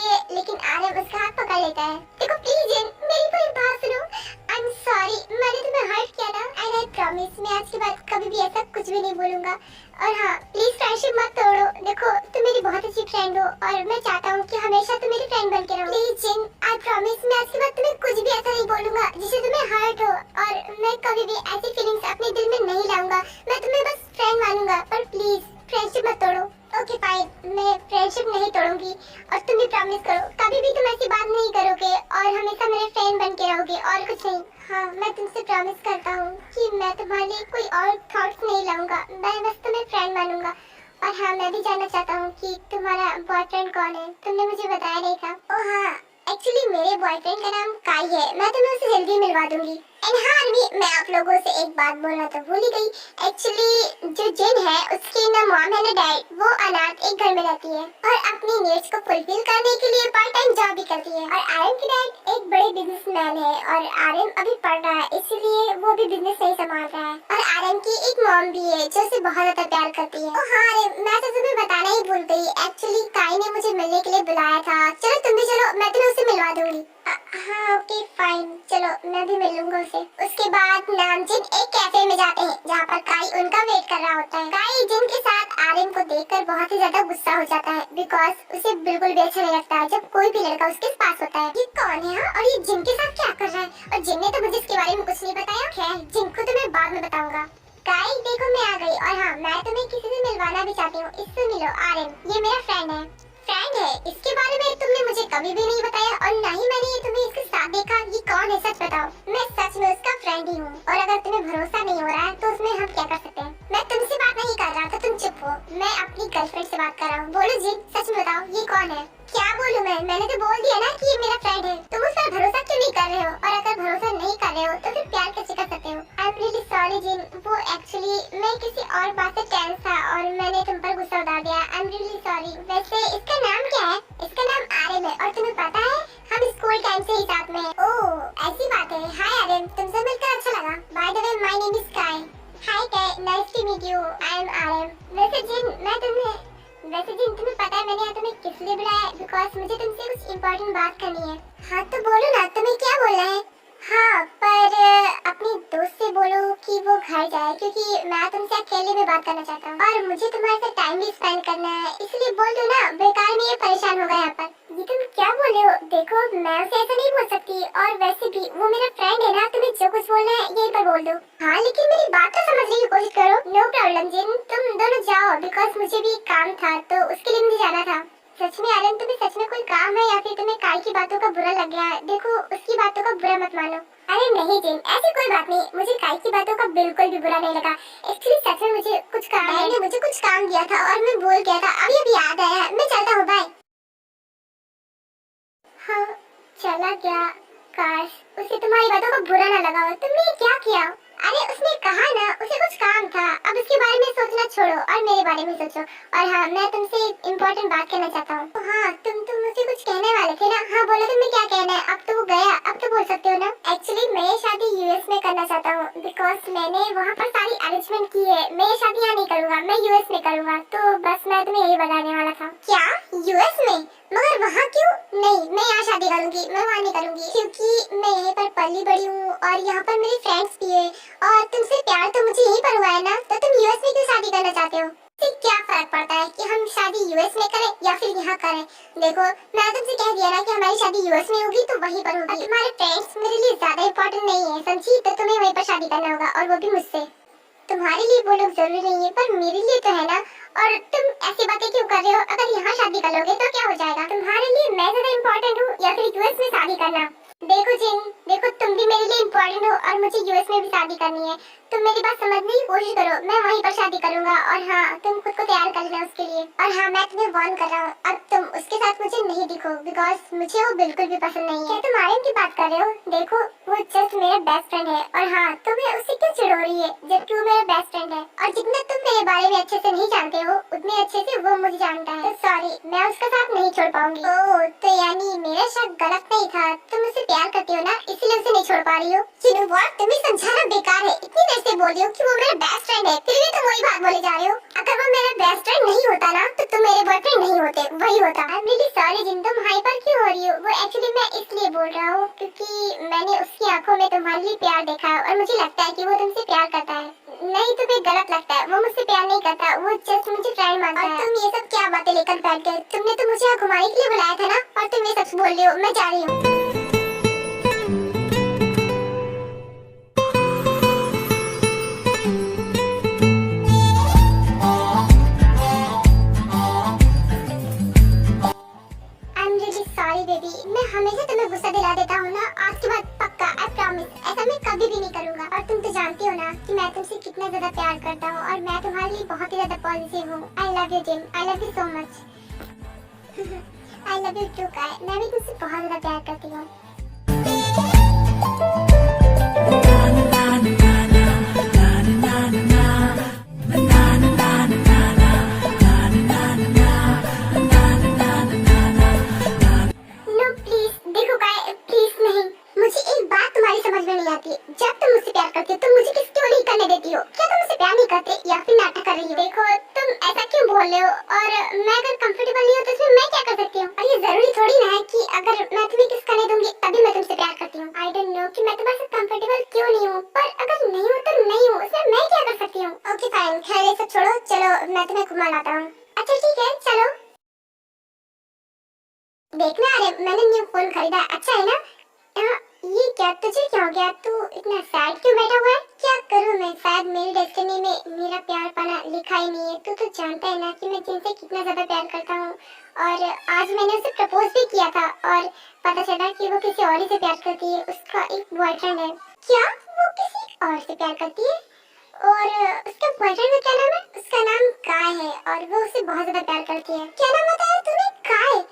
है लेकिन आरव उसका हाथ पकड़ लेता है। देखो प्लीज जिन, मेरी पूरी बात सुनो। आई एम सॉरी, मैंने तुम्हें हर्ट किया ना, एंड आई प्रॉमिस मैं आज के बाद कभी भी ऐसा कुछ भी नहीं बोलूंगा। और हाँ, प्लीज फ्रेंडशिप मत तोड़ो। देखो तुम मेरी बहुत अच्छी फ्रेंड हो और मैं चाहता हूँ कि हमेशा तुम मेरी फ्रेंड बन के रहो। प्लीज जिन, आई प्रॉमिस मैं आज के बाद तुम्हें कुछ भी ऐसा नहीं बोलूंगा जिससे तुम्हें हर्ट हो, और मैं कभी भी ऐसी फीलिंग्स अपने दिल में नहीं लाऊंगा। मैं तुम्हें बस फ्रेंड मानूंगा, पर प्लीज फ्रेंडशिप मत तोड़ो। ओके फाइन, मैं फ्रेंडशिप नहीं तोड़ूंगी, और तुम भी प्रॉमिस करो कभी भी तुम ऐसी बात नहीं करोगे और हमेशा मेरे फ्रेंड बन के रहोगे और कुछ नहीं। हाँ, मैं तुमसे प्रॉमिस करता हूँ कि मैं तुम्हारे लिए कोई और थॉट्स नहीं लाऊंगा, मैं बस तुम्हें फ्रेंड मानूंगा। और हाँ, मैं भी जानना चाहता हूँ कि तुम्हारा बॉयफ्रेंड कौन है, तुमने मुझे बताया नहीं था। ओह हाँ, एक्चुअली मेरे बॉयफ्रेंड का नाम काई है, मैं तुम्हें उससे जल्दी मिलवा दूंगी। एंड हाँ अरवी, मैं आप लोगों से एक बात बोलना तो भूल ही गई। एक्चुअली जो जिन है उसकी ना मॉम है ना डैड, वो अनाथ एक घर में रहती है और अपनी नीड्स को फुलफिल करने के लिए पार्ट टाइम जॉब भी करती है। और आर्यन के डैड एक बड़े बिजनेसमैन है और आर्यन अभी पढ़ रहा है, इसलिए वो भी बिजनेस नहीं संभाल रहा है। और आर्यन की एक मॉम भी है जो उसे बहुत ज्यादा प्यार करती है। हाँ आर्यन, मैं तो तुम्हें बताना ही भूल गई, एक्चुअली काई ने मुझे मिलने के लिए बुलाया था। चलो तुम भी चलो, मैं तुम्हें उसे मिलवा दूंगी। हाँ ओके फाइन, चलो मैं भी मिल लूंगा उसे। उसके बाद नामजिन एक कैफे में जाते हैं जहाँ पर काई उनका वेट कर रहा होता है। काई जिन के साथ आर्यन को देखकर बहुत ही ज्यादा गुस्सा हो जाता है, बिकॉज उसे बिल्कुल भी अच्छा नहीं लगता है जब कोई भी लड़का उसके पास होता है। ये कौन है और ये जिन के साथ क्या कर रहा है, और जिन ने तो मुझे इसके बारे में कुछ नहीं बताया। खैर, जिन को तो मैं बाद में बताऊंगा। काई देखो मैं आ गई, और हाँ मैं तुम्हें किसी से मिलवाना भी चाहती हूँ, इससे मिलो। आर्यन ये मेरा फ्रेंड है। फ्रेंड है, इसके बारे में तुमने मुझे कभी भी नहीं बताया और ना ही मैंने ये तुम्हें इसके साथ देखा। ये कौन है, सच बताओ। मैं सच में उसका फ्रेंड ही हूँ, और अगर तुम्हें भरोसा नहीं हो रहा है तो उसमें हम क्या कर सकते हैं। मैं तुमसे बात नहीं कर रहा था, तुम चुप हो। मैं अपनी गर्लफ्रेंड से बात कर रहा हूँ। बोलो जिन, सच में बताओ ये कौन है। क्या बोलूं मैंने तो बोल दिया ना कि ये मेरा फ्रेंड है। तुम उस पर भरोसा क्यों नहीं कर रहे हो, और अगर भरोसा नहीं कर रहे हो तो फिर प्यार कैसे कर सकते हो। आई एम रियली सॉरी जिन, वो एक्चुअली मैं किसी और बात से टेंस था और मैंने तुम पर गुस्सा उतार दिया। I am really sorry. वैसे इसका नाम क्या है। इसका नाम आर्यन है, और तुम्हें पता है हम स्कूल टाइम से ही साथ में हैं। ओह ऐसी बात है। हाय आर्यन, तुमसे मिलकर अच्छा लगा। By the way my name is Kai. Hi Kai, nice to meet you. I am Aryan. वैसे जिन तुम्हें पता है मैंने यहाँ तुम्हें किस लिए बुलाया है, बिकॉज मुझे तुमसे कुछ इम्पोर्टेंट बात करनी है। हाँ तो बोलो ना, तुम्हें क्या बोलना है। हाँ पर अपनी दोस्त से बोलो कि वो घर जाए, क्योंकि मैं तुमसे अकेले में बात करना चाहता हूँ और मुझे तुम्हारे साथ टाइम भी स्पेंड करना है, इसलिए बोल दो ना, बेकार में ये परेशान होगा यहाँ पर। ये तुम क्या बोल रहे हो। देखो मैं उसे ऐसा नहीं बोल सकती, और वैसे भी वो मेरा फ्रेंड है ना, तुम्हें जो कुछ बोलना है यहीं पर बोल दो। हाँ लेकिन मेरी बात तो समझने की कोशिश करो। नो प्रॉब्लम जिन, तुम दोनों जाओ, बिकॉज मुझे भी काम था तो उसके लिए मुझे जाना था। सच में आर्यन, तुम्हें सच में कोई काम है या फिर तुम्हें काई की बातों का बुरा लग गया है। देखो उसकी बातों का बुरा मत मानो। अरे नहीं जिन, ऐसी कोई बात नहीं, मुझे काई की बातों का बिल्कुल भी बुरा नहीं लगा। एक्चुअली सच में मुझे कुछ काम है, मैंने मुझे कुछ काम दिया था और मैं भूल गया था, अभी याद आया। मैं चलता हूँ, बाय। हाँ चला गया। काश उसे तुम्हारी बातों का बुरा ना लगा हो। तुमने ये क्या किया। अरे उसने कहा ना उसे कुछ काम था, अब उसके बारे में सोचना छोड़ो और मेरे बारे में सोचो। और हाँ मैं तुमसे इम्पोर्टेंट बात करना चाहता हूँ। हाँ तुम मुझे कुछ कहने वाले थे ना। हाँ बोलो तुम्हें क्या कहना है। अब तो वो गया, अब तो बोल सकते हो ना। एक्चुअली मैं शादी यूएस में करना चाहता हूँ, बिकॉज मैंने वहाँ पर सारी अरेंजमेंट की है। मैं ये शादी यहाँ नहीं करूँगा, मैं यूएस में करूँगा। तो बस मैं तुम्हें यही बताने वाला था। क्या यूएस में, मगर वहाँ क्यों। नहीं मैं यहाँ शादी करूँगी, मैं वहाँ नहीं करूँगी, क्योंकि मैं यहीं पर पली बड़ी हूँ और यहाँ पर मेरे फ्रेंड्स भी है, और तुमसे प्यार तो मुझे यहीं पर हुआ है ना, तो तुम यूएस में क्यों शादी करना चाहते हो। इससे क्या फर्क पड़ता है कि हम शादी यूएस में करें या फिर यहाँ करें। देखो मैं तुमसे कह दिया ना कि हमारी शादी यूएस में होगी तो वहीं पर होगी। तुम्हारे फ्रेंड्स मेरे लिए ज्यादा इम्पोर्टेंट नहीं है, समझी। तो तुम्हें वहीं पर शादी करना होगा, और वो भी मुझसे। तुम्हारे लिए वो लोग जरूरी नहीं है, पर मेरे लिए तो है ना। और तुम ऐसी बातें क्यों कर रहे हो। अगर यहाँ शादी कर लोगे तो क्या हो जाएगा। तुम्हारे लिए मैं ज्यादा इम्पोर्टेंट हूँ या फिर यूएस में शादी करना। देखो जिन, देखो तुम भी मेरे लिए इम्पोर्टेंट हो और मुझे यूएस में भी शादी करनी है। तुम मेरी बात समझने की कोशिश करो, मैं वहीं पर शादी करूंगा। और हाँ तुम खुद को तैयार कर लेना उसके लिए। और हाँ मैं तुम्हें वार्न कर रहा हूँ, अब तुम उसके साथ मुझे नहीं दिखो, बिकॉज मुझे वो बिल्कुल भी पसंद नहीं है। क्या तुम आर्यन की बात कर रहे हो। देखो वो जस्ट मेरा बेस्ट फ्रेंड है, और हाँ तुम्हें उससे क्यों चिढ़ हो रही है जबकि वो मेरा बेस्ट फ्रेंड है। और जितना तुम मेरे बारे में अच्छे से नहीं जानते हो उतने अच्छे से वो मुझे जानता है। तो सॉरी, मैं उसका साथ नहीं छोड़ पाऊंगी। ओह तो यानी मेरा शक गलत नहीं था, तुम मुझसे प्यार करती हो ना, इसीलिए उसे नहीं छोड़ पा रही हो। You know what? तुम्हें समझाना बेकार है, इतनी देर से बोल रही हो कि वो मेरा बेस्ट फ्रेंड है, फिर भी तुम वही बात बोले जा रहे हो। अगर वो मेरा बेस्ट फ्रेंड नहीं होता ना तो तुम मेरे बॉयफ्रेंड नहीं होते, वही होता। I'm really sorry जिन, तुम हाइपर क्यों हो रही हो? वो एक्चुअली मैं इसलिए बोल रहा हूँ क्योंकि मैंने उसकी आंखों में तुम्हारे लिए प्यार देखा है और मुझे लगता है कि वो तुमसे प्यार करता है। नहीं, तुम्हें गलत लगता है, वो मुझसे प्यार नहीं करता, वो जस्ट मुझे फ्रेंड मानता है। और तुम ये सब क्या बातें लेकर बैठ गए? तुमने तो मुझे यहाँ घुमाने के लिए बुलाया था ना, और तुम ये सब बोल रही हो। मैं जा रही हूँ। I'm really sorry baby, मैं हमेशा तुम्हें गुस्सा दिला देता हूँ ना, आज के बाद पक्का, I promise, ऐसा मैं कभी भी नहीं करूँगा। और तुम तो जानती हो ना कि मैं तुमसे कितना ज्यादा प्यार करता हूँ और मैं तुम्हारे लिए बहुत ही ज्यादा पॉजिटिव हूँ। I love you gym, I love you so much। I love you too काय, मैं भी तुमसे बहुत ज्यादा प्यार करती हूँ। नो प्लीज, देखो काय, प्लीज नहीं। मुझे एक बात तुम्हारी समझ में नहीं आती, जब तुम मुझसे प्यार करती हो तुम मुझे किस क्यों नहीं करने देती हो? क्या तुम मुझसे प्यार नहीं करते या फिर नाटक कर रही हो? देखो तुम ऐसा क्यों बोल रहे हो, और मैं अगर कंफर्टेबल नहीं हूँ तो इसमें मैं क्या कर सकती हूँ? और ये जरूरी थोड़ी ना है कि अगर मैं तुम्हें किस करने दूंगी तभी मैं तुमसे प्यार करती हूँ। आई डोंट नो कि मैं तुम्हारे साथ कंफर्टेबल क्यों नहीं हूँ, पर अगर नहीं हूँ तो नहीं हूँ, इसमें मैं क्या कर सकती हूँ? ओके फाइन, खैर ये सब छोड़ो, चलो मैं तुम्हें घुमा लाता हूँ। अच्छा ठीक है, चलो। देखना, अरे मैंने न्यू फोन खरीदा, अच्छा है ना? ये क्या, तुझे क्या हो गया? तू इतना सैड क्यों बैठा हुआ है? क्या करूं मैं, शायद मेरी डेस्टिनी में मेरा प्यार पाना लिखा ही नहीं है। तू तो जानता है ना कि मैं जिनसे कितना ज्यादा प्यार करता हूँ, और आज मैंने उसे प्रपोज भी किया था और पता चला कि वो किसी और से प्यार करती है, उसका एक बॉयफ्रेंड है। क्या वो किसी और से प्यार करती है? और उसका बॉयफ्रेंड का क्या नाम है? उसका नाम काय है और वो उसे बहुत ज्यादा प्यार करती है। क्या नाम बताया तूने? काय?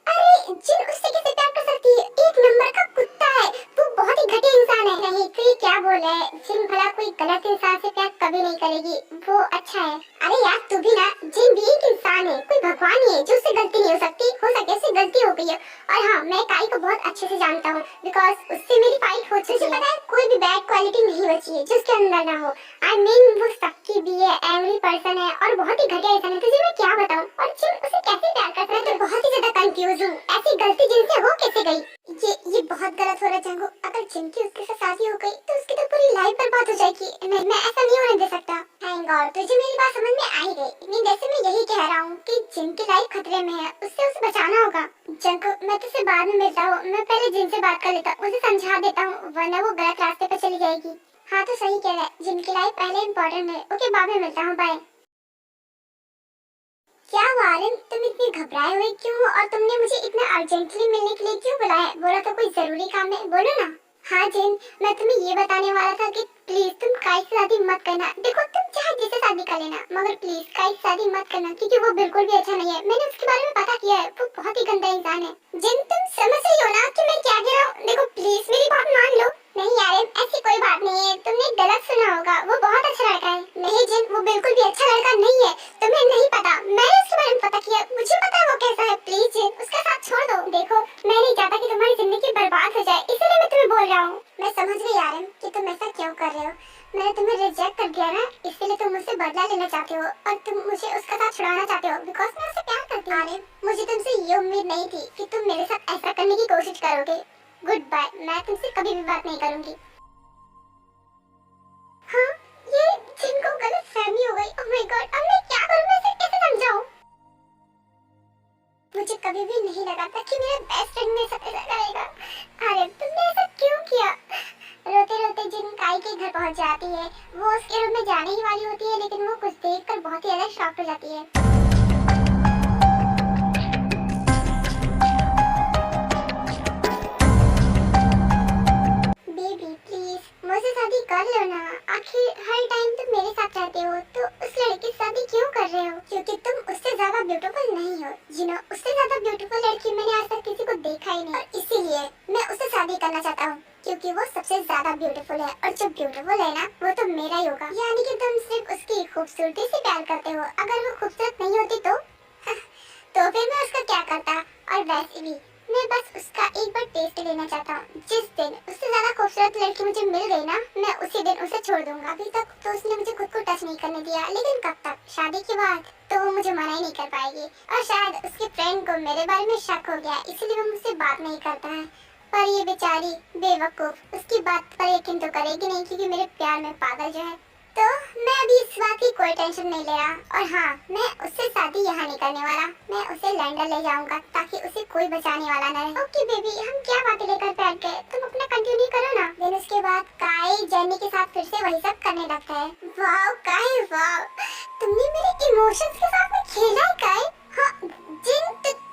अरे जिन, उससे कैसे प्यार कर सकती है? एक नंबर का कुत्ता है वो, बहुत ही घटिया इंसान है। नहीं तो ये क्या बोल रहा है? जिन भला कोई गलत इंसान से प्यार कभी नहीं करेगी, वो अच्छा है। अरे यार तू भी ना, जिन भी एक इंसान है, कोई भगवान नहीं है जो उससे गलती नहीं हो सकती। हो सके उससे गलती हो गई है, और हाँ मैं काई को बहुत अच्छे से जानता हूँ बिकॉज उससे मेरी फाइट हो चुकी है। पता है कोई भी बैड क्वालिटी नहीं बची है जो उसके अंदर ना हो। आई मीन वो सबकी भी है, एवरी पर्सन है और बहुत ही घटिया इंसान है। तुझे मैं क्या बताऊँ? और जिन उसे कैसे प्यार करता है, तो बहुत ही ज्यादा कंफ्यूज हूँ, ऐसी गलती जिनसे हो कैसे गई? ये बहुत गलत हो रहा है जंगू। अगर जिनकी उसके साथ शादी हो गई तो उसकी तो पूरी लाइफ बर्बाद हो जाएगी। मैं ऐसा नहीं होने दे सकता। थैंक गॉड तुझे मेरी बात समझ में आ ही गई। इतनी देर से मैं यही कह रहा हूँ कि जिनकी लाइफ खतरे में है उससे उसे बचाना होगा। जंगू मैं तुझसे बाद में मिलता हूँ, मैं पहले जिनसे बात कर लेता हूँ, उसे समझा देता हूँ, वरना वो गलत रास्ते पर चली जाएगी। हाँ तो सही कह रहा है, जिनकी लाइफ पहले इम्पोर्टेंट है। ओके बाद में मिलता हूँ, बाय। क्या वारन, तुम इतनी घबराए हुए क्यों हो और तुमने मुझे इतना अर्जेंटली मिलने के लिए क्यों बुलाया? बोला तो कोई जरूरी काम है, बोलो ना। हाँ जिन, मैं तुम्हें ये बताने वाला था कि प्लीज तुम काई से शादी मत करना। देखो तुम चाहे जिसे शादी कर लेना, मगर प्लीज काई से शादी मत करना क्योंकि वो बिल्कुल भी अच्छा नहीं है। मैंने उसके बारे में पता किया है, वो बहुत ही गंदा इंसान है। जिन तुम समझ रही हो ना कि मैं क्या कह रहा हूँ? देखो प्लीज मेरी बात मान लो। नहीं यार ऐसी कोई बात नहीं है, तुमने गलत सुना होगा, वो बहुत अच्छा लड़का है। नहीं जिन, वो बिल्कुल भी अच्छा लड़का नहीं है, तुम्हें नहीं पता, मैंने उसके बारे में पता किया, मुझे पता है वो कैसा है। प्लीज जिन उसका साथ छोड़ दो। देखो मैं नहीं चाहता कि तुम्हारी जिंदगी बर्बाद हो जाए, इसलिए मैं तुम्हें बोल रहा हूँ। मैं समझ गई यार कि तुम ऐसा क्यों कर रहे हो। मैंने तुम्हें रिजेक्ट कर दिया ना, इसलिए तुम मुझसे बदला लेना चाहते हो और तुम मुझे उसका साथ छुड़ाना चाहते हो बिकॉज मैं उससे प्यार करती हूँ। अरे मुझे तुमसे ये उम्मीद नहीं थी कि तुम मेरे साथ ऐसा करने की कोशिश करोगे। गुड बाय, मैं तुमसे कभी भी बात नहीं करूंगी। हाँ ये जिनको गलत फहमी हो गई। ओह माय गॉड, अब मैं क्या करूं? मैं इसे कैसे समझाऊं? मुझे कभी भी नहीं लगा था कि मेरा बेस्ट फ्रेंड मेरे साथ ऐसा करेगा। अरे तुमने ऐसा क्यों किया? रोते रोते जिन काई के घर पहुंच जाती है, वो उसके रूम में जाने ही वाली होती है, लेकिन वो कुछ देखकर बहुत ही ज्यादा शॉक हो जाती है। बेबी प्लीज मुझसे शादी कर लो ना, आखिर हर टाइम तुम मेरे साथ रहते हो, तो उस लड़की से शादी क्यों कर रहे हो? क्योंकि तुम उससे ज्यादा ब्यूटीफुल नहीं हो। यू नो उससे ज्यादा ब्यूटीफुल लड़की मैंने आज तक किसी को देखा ही नहीं, और इसीलिए मैं उससे शादी करना चाहता हूँ क्योंकि वो सबसे ज्यादा ब्यूटीफुल है, और जो ब्यूटीफुल है ना वो तो मेरा ही होगा। यानी कि तुम सिर्फ उसकी खूबसूरती से प्यार करते हो, अगर वो खूबसूरत नहीं होती तो तो फिर मैं उसका क्या करता? और वैसे भी मैं बस उसका एक बार टेस्ट लेना चाहता हूँ। जिस दिन उससे ज्यादा खूबसूरत लड़की मुझे मिल गई ना, मैं उसी दिन उसे छोड़ दूंगा। अभी तक तो उसने मुझे खुद को टच नहीं करने दिया, लेकिन कब तक? शादी के बाद तो वो मुझे मना ही नहीं कर पाएगी। और शायद उसके फ्रेंड को मेरे बारे में शक हो गया, इसलिए वो मुझसे बात नहीं करता है। पर ये बेचारी बेवकूफ उसकी बात पर यकीन तो करेगी नहीं, क्योंकि मेरे प्यार में पागल जो है। तो मैं अभी इस बात की कोई टेंशन नहीं ले रहा। और हाँ, मैं उससे शादी यहाँ नहीं करने वाला, मैं उसे लंदन ले जाऊंगा ताकि उसे कोई बचाने वाला न रहे। ओके बेबी, हम क्या बातें लेकर बैठ गए, तुम अपना कंटिन्यू करो ना। देन उसके बाद काई जेनी के साथ फिर से वही सब करने लगता है। वाह काई वाह, तुमने मेरे इमोशंस के साथ में खेला है काई। हाँ जिन,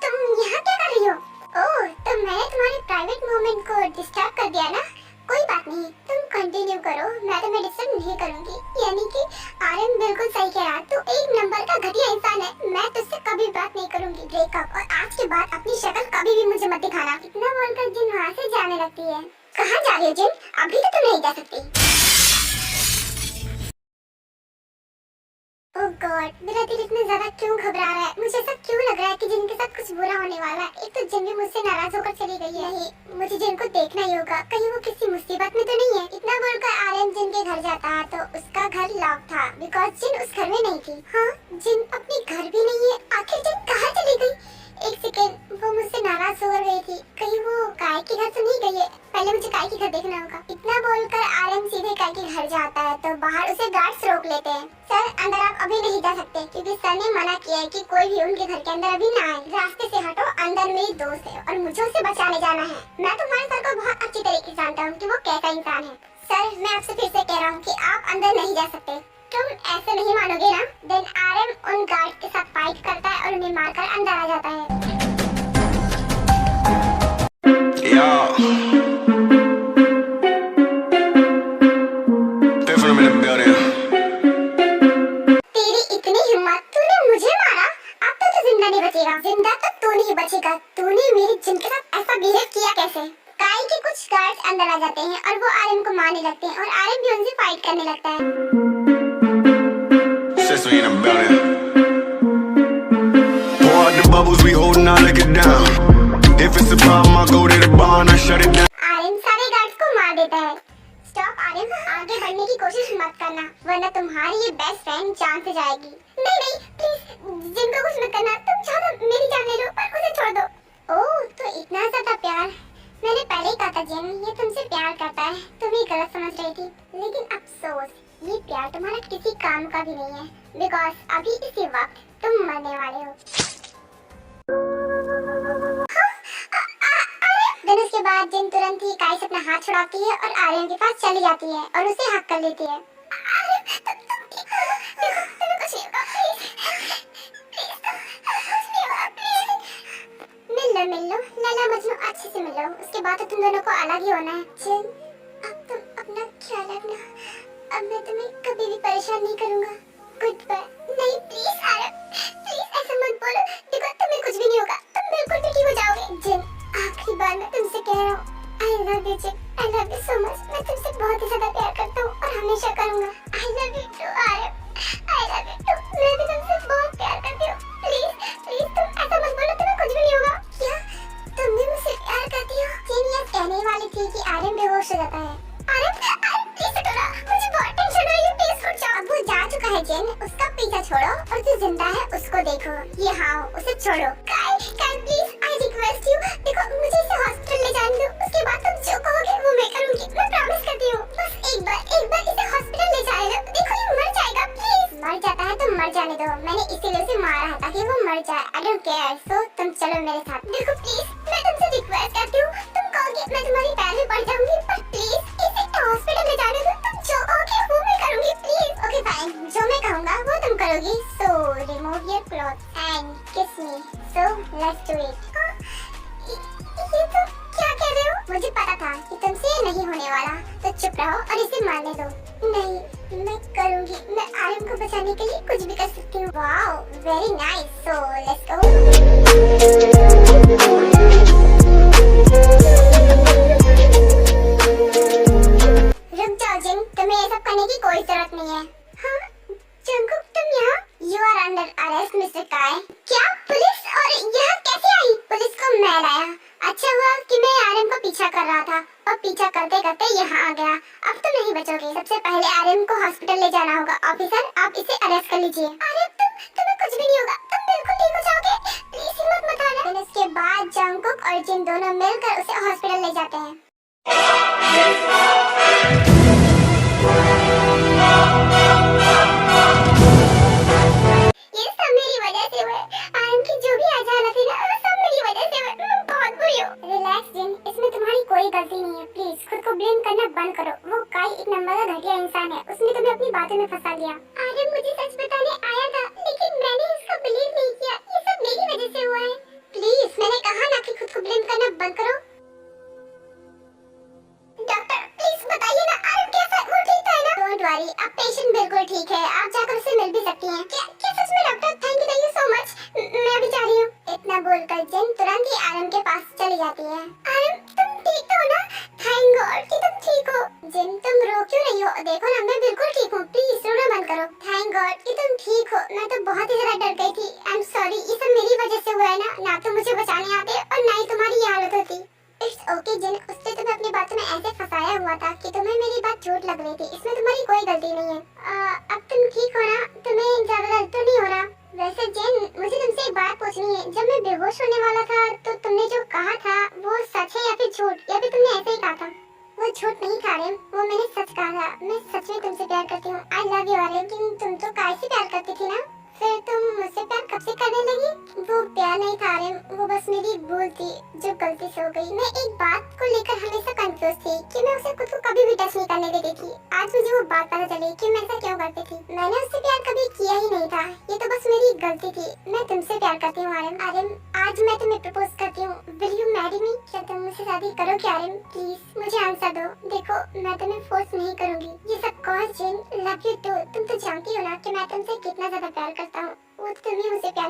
तुम यहाँ क्या कर रही हो? ओह, तो मैंने तुम्हारे प्राइवेट मोमेंट को डिस्टर्ब कर दिया ना। कोई बात नहीं, तुम कंटिन्यू करो, मैं तुम्हें डिस्टर्ब नहीं करूंगी। यानी कि आर्यन बिल्कुल सही कह रहा है, तू एक नंबर का घटिया इंसान है। मैं तुझसे कभी बात नहीं करूंगी, ब्रेकअप। और आज के बाद अपनी शक्ल कभी भी मुझे मत दिखाना। इतना बोलकर जिन वहाँ से जाने लगती है। कहाँ जा रही हो जिन? अभी तो तुम नहीं जा सकती। ओह गॉड, मेरा दिल इतना ज्यादा क्यों घबरा रहा है? मुझे ऐसा क्यों लग रहा है कि जिन के साथ कुछ बुरा होने वाला है। एक तो जिन भी मुझसे नाराज होकर चली गई है। नहीं, मुझे जिन को देखना ही होगा, कहीं वो किसी मुसीबत में तो नहीं है। इतना बोलकर आर्यन जिन के घर जाता है तो उसका घर लॉक था, बिकॉज जिन उस घर में नहीं थी। हाँ, जिन अपने घर भी नहीं है। आखिर जिन कहाँ चली गई? एक सेकेंड, वो मुझसे नाराज हो गई थी, कहीं वो काय के घर तो नहीं गई है? पहले मुझे काय के घर देखना होगा। इतना बोलकर आर्यन सीधे काय के घर जाता है तो बाहर उसे गार्ड्स रोक लेते हैं। सर, अंदर आप अभी नहीं जा सकते, क्योंकि सर ने मना किया है कि कोई भी उनके घर के अंदर अभी ना आए। रास्ते से हटो, अंदर मेरी दोस्त है और मुझे उसे बचाने जाना है। मैं तुम्हारे सर को बहुत अच्छी तरीके से जानता हूँ कि वो कैसा इंसान है। सर, मैं आपसे फिर से कह रहा हूँ कि आप अंदर नहीं जा सकते। तुम ऐसे नहीं मानोगे ना? देन आर्यन उन गार्ड के साथ फाइट करता है और उन्हें मारकर अंदर आ जाता है। तेरी इतनी हिम्मत, तूने मुझे मारा? अब तो तू जिंदा नहीं बचेगा। जिंदा तो तू नहीं बचेगा। तूने मेरी जिन के साथ ऐसा बिहेव किया कैसे? काई के कुछ गार्ड्स अंदर आ जाते हैं और वो आर्यन को मारने लगते हैं और आर्यन भी उनसे फाइट करने लगता है। आर्यन सारे गार्ड्स को मार देता है। स्टॉप आर्यन, आगे बढ़ने की कोशिश मत करना, वरना तुम्हारी ये बेस्ट फ्रेंड जान से जाएगी। नहीं नहीं, प्लीज जिन को कुछ मत करना। तुम चाहो तो मेरी जान ले लो, पर उसे छोड़ दो। ओह, तो इतना ज्यादा प्यार। मैंने पहले ही कहा था जिन, ये तुमसे प्यार करता है। तुम ही गलत समझ रही थी। लेकिन अफसोस, ये प्यार तुम्हारा किसी काम का भी नहीं है, बिकॉज अभी इसी वक्त तुम मरने वाले हो। देन उसके बाद जिन तुरंत ही काई से अपना हाथ छुड़ाती है और आर्यन के पास चली जाती है और उसे हक कर लेती है। मिल लो लैला मजनू, अच्छे से मिलो, उसके बाद तो तुम दोनों को अलग ही होना है। जिन, अब तुम अपना ख्याल रखना, अब मैं तुम्हें कभी भी परेशान नहीं करूंगा। Good bye. नहीं प्लीज आर्यन, प्लीज ऐसा मत बोलो, देखो तुम्हें कुछ भी नहीं होगा, तुम बिल्कुल भी ठीक हो जाओगे। जिन, आखिरी बार मैं तुमसे कह रहा हूँ, I love you Jin, I love you so much. मैं तुमसे बहुत ही ज्यादा प्यार करता हूँ और हमेशा करूँगा। I love you too Aryan, I love you too. मैं भी तुमसे बहुत प्यार करती हूँ। प्लीज प्लीज तुम ऐसा मत बोलो, तुम्हें कुछ भी नहीं होगा। क्या तुम भी मुझसे प्यार करती हो? जिन ये कहने वाली थी कि आर्यन बेहोश हो जाता है। आर्यन प्लीज उठो ना, मुझे बहुत टेंशन हो रही है, प्लीज उठ जाओ। अब वो जा चुका है जिन, उसका पीछा छोड़ो और जो जिंदा है उसको देखो। ये हाँ, उसे छोड़ो। काई प्लीज, आई रिक्वेस्ट यू, देखो मुझे इसे हॉस्पिटल ले जाने दो, उसके बाद तुम जो कहोगे वो मैं करूंगी, मैं प्रॉमिस करती हूँ। बस एक बार इसे हॉस्पिटल ले जाने दो, देखो ये मर जाएगा। प्लीज, मर जाता है तो मर जाने दो, मैंने इसीलिए उसे मारा है ताकि वो मर जाए। आई डोंट केयर, सो तुम चलो मेरे साथ। देखो प्लीज, मैं तुमसे रिक्वेस्ट करती हूँ, तुम कहोगे मैं तुम्हारी पैर में पड़ जाऊंगी, पर प्लीज इसे हॉस्पिटल ले जाने दो, तुम जो कहोगे वो मैं करूंगी। प्लीज। ओके फाइन, जो मैं कहूँगा वो तुम करोगी। So remove your cloth and kiss me. So let's do it. ये तुम क्या कह रहे हो? मुझे पता था कि तुमसे ये नहीं होने वाला, तो चुप रहो और इसे मारने दो। नहीं, मैं करूंगी, मैं आर्यन को बचाने के लिए कुछ भी कर सकती हूँ। Wow, very nice. So let's go. रुक जाओ जिन, तुम्हें ये सब करने की कोई जरूरत नहीं है। हाँ जंगकुक, तुम यहाँ? You are under arrest mister Kai. क्या? पुलिस? और यहाँ कैसे आई? पुलिस को मैं लाया। कर रहा था और पीछा करते करते यहाँ आ गया। अब तुम नहीं बचोगे। सबसे पहले आर्यन को हॉस्पिटल ले जाना होगा। ऑफिसर, आप इसे अरेस्ट कर लीजिए। अरे तुम्हें कुछ भी नहीं होगा, तुम बिल्कुल ठीक हो जाओगे। प्लीज हिम्मत मत हारना। फिर उसके बाद जंगकुक और जिन दोनों मिलकर उसे हॉस्पिटल ले जाते हैं। ये सब मेरी वजह से हुआ है। आर्यन की जो भी हालत थी ना, वो सब मेरी वजह से हुआ है। मैं बहुत बुरी हूँ। रिलैक्स जिन, इसमें तुम्हारी कोई गलती नहीं है। प्लीज खुद को ब्लेम करना बंद करो। वो काई एक नंबर का घटिया इंसान है। उसने तुम्हें अपनी बातों में फंसा लिया। आर्यन मुझे सच बताने आया था, लेकिन मैंने उसका बिलीव नहीं किया। ये सब मेरी वजह से हुआ है। प्लीज, मैंने कहा ना कि खुद को ब्लेम करना बंद करो। डॉक्टर प्लीज बताइए ना, आर्यन कैसा है? वो ठीक है ना? डोंट वरी, अब पेशेंट बिल्कुल ठीक है। आप जाकर उससे मिल भी सकती हैं। क्या क्या सच में doctor? Thank you so much. मैं अभी जा रही हूँ। इतना बोलकर जिन तुरंत ही आर्यन के पास चली जाती है। आर्यन तुम ठीक तो हो ना? थैंक गॉड कि तुम ठीक हो। जिन तुम रो क्यों रही हो? देखो ना, मैं बिल्कुल ठीक हूँ। प्लीज रोना बंद करो। थैंक गॉड कि तुम ठीक हो। मैं तो बहुत ही ज्यादा डर गई थी। आई एम सॉरी, ये सब मेरी वजह से हुआ है ना तो मुझे बचाने आते और ना ही तुम्हारी ये हालत होती। इट्स ओके जिन, उसने तुम्हें अपनी बातों में ऐसे फंसाया हुआ था कि तुम्हें मेरी बात झूठ लग रही थी। इसमें तुम्हारी कोई गलती नहीं है। अब तुम ठीक हो ना? तुम्हें ज्यादा दर्द तो नहीं हो रहा? वैसे जिन, मुझे तुमसे एक बात पूछनी है। जब मैं बेहोश होने वाला था तो तुमने जो कहा था वो सच है या फिर झूठ, या फिर तुमने ऐसे ही कहा था? वो झूठ नहीं था आर्यन, वो मैंने सच कहा था। मैं सच में तुमसे प्यार करती हूँ। I love you Aryan. लेकिन तुम तो काय से प्यार करती थी ना? फिर तुम मुझसे प्यार कब से करने लगी? वो प्यार नहीं था आर्यन, वो बस मेरी भूल थी जो गलती से हो गई। मैं एक बात को लेकर हमेशा कंफ्यूज थी कि मैं उसे खुद को कभी भी टच नहीं करने देती थी। आज मुझे वो बात पता चली कि मैं ऐसा क्यों करती थी। मैंने उससे प्यार कभी किया ही नहीं था। ये तो बस मेरी गलती थी। मैं तुमसे प्यार करती हूँ आर्यन। आर्यन, आज मैं तुम्हें प्रपोज करती हूँ। Will you marry me? क्या तुम मुझसे शादी करोगे आर्यन? प्लीज मुझे आंसर दो। देखो, मैं तुम्हें फोर्स नहीं करूंगी। ये सब cause Jin, love you too. तुम तो जानती हो ना कि मैं तुमसे कितना ज्यादा प्यार करता हूँ। वो तुम्हें मुझसे प्यार